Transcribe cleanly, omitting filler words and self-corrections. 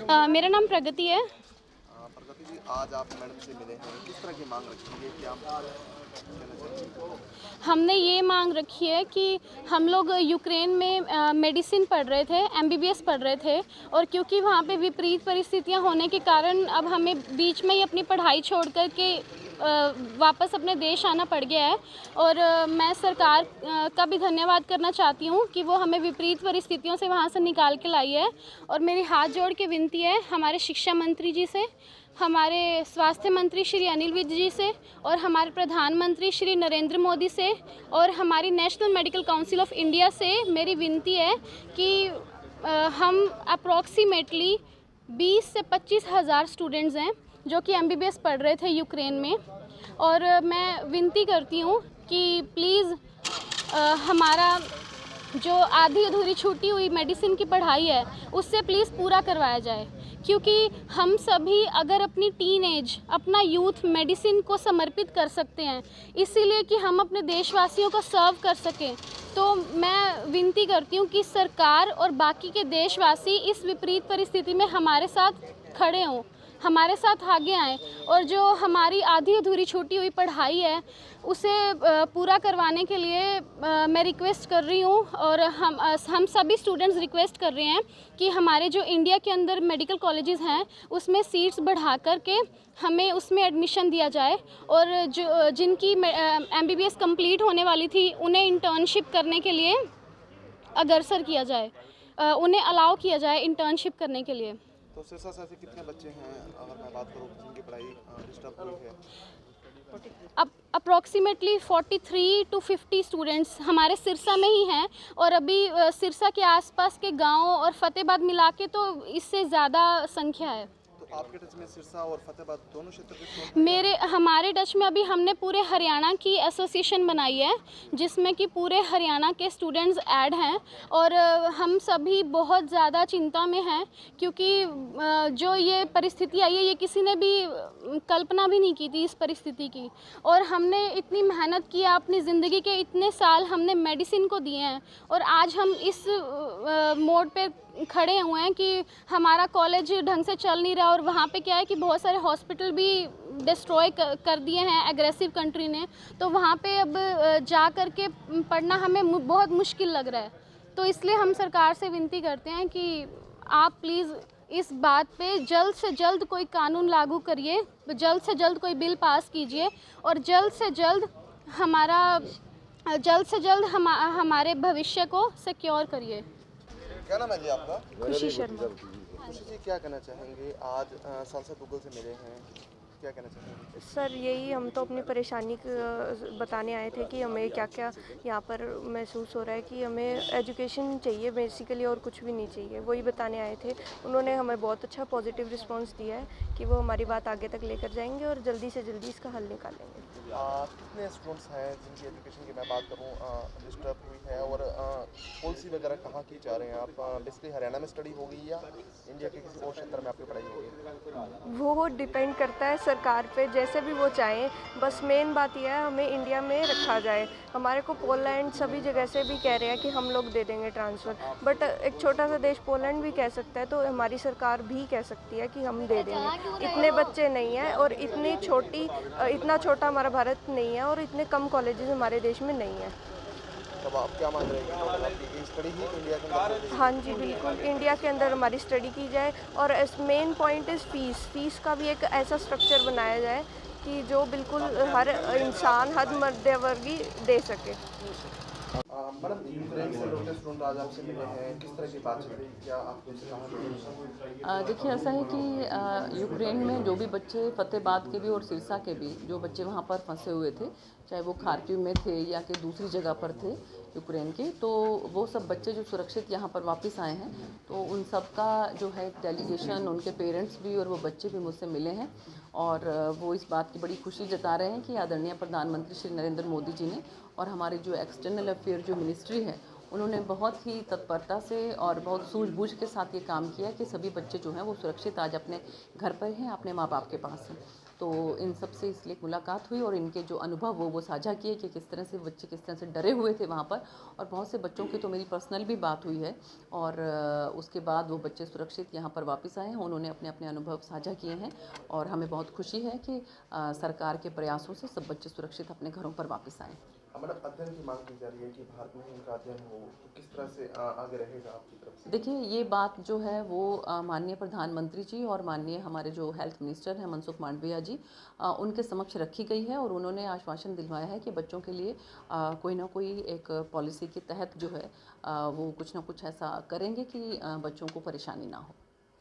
मेरा नाम प्रगति है। प्रगति जी, आज आप मैडम से मिले हैं, किस तरह की मांग रखी है, क्या कहना चाहेंगे? हमने ये मांग रखी है कि हम लोग यूक्रेन में मेडिसिन पढ़ रहे थे, एमबीबीएस पढ़ रहे थे, और क्योंकि वहाँ पे विपरीत परिस्थितियाँ होने के कारण अब हमें बीच में ही अपनी पढ़ाई छोड़ कर के वापस अपने देश आना पड़ गया है। और मैं सरकार का भी धन्यवाद करना चाहती हूँ कि वो हमें विपरीत परिस्थितियों से वहाँ से निकाल के लाई है। और मेरी हाथ जोड़ के विनती है हमारे शिक्षा मंत्री जी से, हमारे स्वास्थ्य मंत्री श्री अनिल विज जी से, और हमारे प्रधानमंत्री श्री नरेंद्र मोदी से, और हमारी national medical council of India से मेरी विनती है कि हम अप्रॉक्सीमेटली 20 से 25 हज़ार स्टूडेंट्स हैं जो कि एमबीबीएस पढ़ रहे थे यूक्रेन में। और मैं विनती करती हूँ कि प्लीज़ हमारा जो आधी अधूरी छूटी हुई मेडिसिन की पढ़ाई है उससे प्लीज़ पूरा करवाया जाए, क्योंकि हम सभी अगर अपनी टीन एज, अपना यूथ मेडिसिन को समर्पित कर सकते हैं इसीलिए कि हम अपने देशवासियों को सर्व कर सकें। तो मैं विनती करती हूँ कि सरकार और बाकी के देशवासी इस विपरीत परिस्थिति में हमारे साथ खड़े हों, हमारे साथ आगे आएँ, और जो हमारी आधी अधूरी छूटी हुई पढ़ाई है उसे पूरा करवाने के लिए मैं रिक्वेस्ट कर रही हूँ। और हम सभी स्टूडेंट्स रिक्वेस्ट कर रहे हैं कि हमारे जो इंडिया के अंदर मेडिकल कॉलेजेस हैं उसमें सीट्स बढ़ा करके हमें उसमें एडमिशन दिया जाए, और जो जिनकी एमबीबीएस कंप्लीट होने वाली थी उन्हें इंटर्नशिप करने के लिए अग्रसर किया जाए, उन्हें अलाउ किया जाए इंटर्नशिप करने के लिए। तो सिरसा से ऐसे कितने बच्चे हैं, अगर मैं बात करूँ, जिनकी पढ़ाई डिस्टर्ब हुई है? अब अप्रॉक्सीमेटली 43 to 50 स्टूडेंट्स हमारे सिरसा में ही हैं, और अभी सिरसा के आसपास के गांव और फतेहाबाद मिला के तो इससे ज़्यादा संख्या है। तो आपके टच में सिरसा और फतेहाबाद दोनों क्षेत्र के स्टूडेंट हैं? हमारे टच में अभी हमने पूरे हरियाणा की एसोसिएशन बनाई है जिसमें कि पूरे हरियाणा के स्टूडेंट्स ऐड हैं, और हम सभी बहुत ज़्यादा चिंता में हैं, क्योंकि जो ये परिस्थिति आई है ये किसी ने भी कल्पना भी नहीं की थी इस परिस्थिति की। और हमने इतनी मेहनत की है, अपनी ज़िंदगी के इतने साल हमने मेडिसिन को दिए हैं, और आज हम इस मोड़ पे खड़े हुए हैं कि हमारा कॉलेज ढंग से चल नहीं रहा, और वहाँ पे क्या है कि बहुत सारे हॉस्पिटल भी डिस्ट्रॉय कर दिए हैं एग्रेसिव कंट्री ने। तो वहाँ पे अब जा कर के पढ़ना हमें बहुत मुश्किल लग रहा है। तो इसलिए हम सरकार से विनती करते हैं कि आप प्लीज़ इस बात पे जल्द से जल्द कोई कानून लागू करिए, जल्द से जल्द कोई बिल पास कीजिए, और जल्द से जल्द हमारे भविष्य को सिक्योर करिए। क्या नाम है जी आपका? खुशी शर्मा। खुशी जी, क्या कहना चाहेंगे? आज सांसद गूगल से मिले हैं, क्या कहना चाहेंगे? सर यही हम तो अपनी परेशानी बताने आए थे कि हमें क्या क्या यहाँ पर महसूस हो रहा है कि हमें एजुकेशन चाहिए बेसिकली, और कुछ भी नहीं चाहिए, वही बताने आए थे। उन्होंने हमें बहुत अच्छा पॉजिटिव रिस्पांस दिया है कि वो हमारी बात आगे तक लेकर जाएंगे और जल्दी से जल्दी इसका हल निकालेंगे। कितने स्टूडेंट्स हैं जिनकी एजुकेशन की मैं बात करूँ डिस्टर्ब हुई है, और पॉलिसी वगैरह कहाँ की जा रहे हैं आप? बेसिकली हरियाणा में स्टडी होगी या इंडिया के किसी और क्षेत्र में आपकी पढ़ाई होगी? वो डिपेंड करता है सरकार पे, जैसे भी वो चाहें। बस मेन बात यह है हमें इंडिया में रखा जाए। हमारे को पोलैंड सभी जगह से भी कह रहे हैं कि हम लोग दे देंगे ट्रांसफ़र, बट एक छोटा सा देश पोलैंड भी कह सकता है, तो हमारी सरकार भी कह सकती है कि हम दे देंगे। इतने बच्चे नहीं हैं, और इतना छोटा हमारा भारत नहीं है, और इतने कम कॉलेजेस हमारे देश में नहीं है। तब आप क्या मान रहे हैं, आपकी स्टडी ही इंडिया के अंदर? हाँ जी, बिल्कुल इंडिया के अंदर हमारी स्टडी की जाए, और मेन पॉइंट इज़ फीस का भी एक ऐसा स्ट्रक्चर बनाया जाए कि जो बिल्कुल हर इंसान, हर मध्यवर्गीय दे सके। मैडम, यूक्रेन से लौटे स्टूडेंट आज आपसे मिले हैं, किस तरह की बात चल रही है, क्या आपने उनसे कहा? देखिए, ऐसा है कि यूक्रेन में जो भी बच्चे फतेहाबाद के भी और सिरसा के भी जो बच्चे वहाँ पर फंसे हुए थे, चाहे वो खार्किव में थे या कि दूसरी जगह पर थे यूक्रेन के, तो वो सब बच्चे जो सुरक्षित यहाँ पर वापस आए हैं, तो उन सब का जो है डेलीगेशन, उनके पेरेंट्स भी और वो बच्चे भी मुझसे मिले हैं, और वो इस बात की बड़ी खुशी जता रहे हैं कि आदरणीय प्रधानमंत्री श्री नरेंद्र मोदी जी ने और हमारे जो एक्सटर्नल अफेयर जो मिनिस्ट्री है उन्होंने बहुत ही तत्परता से और बहुत सूझबूझ के साथ ये काम किया कि सभी बच्चे जो हैं वो सुरक्षित आज अपने घर पर हैं, अपने माँ बाप के पास हैं। तो इन सब से इसलिए मुलाकात हुई और इनके जो अनुभव वो साझा किए कि किस तरह से बच्चे किस तरह से डरे हुए थे वहाँ पर। और बहुत से बच्चों की तो मेरी पर्सनल भी बात हुई है और उसके बाद वो बच्चे सुरक्षित यहाँ पर वापस आए हैं। उन्होंने अपने अपने अनुभव साझा किए हैं और हमें बहुत खुशी है कि सरकार के प्रयासों से सब बच्चे सुरक्षित अपने घरों पर वापस आए। मैडम, अध्ययन की मांग की जा रही है कि भारत में ही इनका अध्ययन हो, तो किस तरह से आगे रहेगा आपकी तरफ से? देखिए, ये बात जो है वो माननीय प्रधानमंत्री जी और माननीय हमारे जो हेल्थ मिनिस्टर हैं मनसुख मांडविया जी, उनके समक्ष रखी गई है और उन्होंने आश्वासन दिलवाया है कि बच्चों के लिए कोई ना कोई एक पॉलिसी के तहत जो है वो कुछ ना कुछ ऐसा करेंगे कि बच्चों को परेशानी ना हो।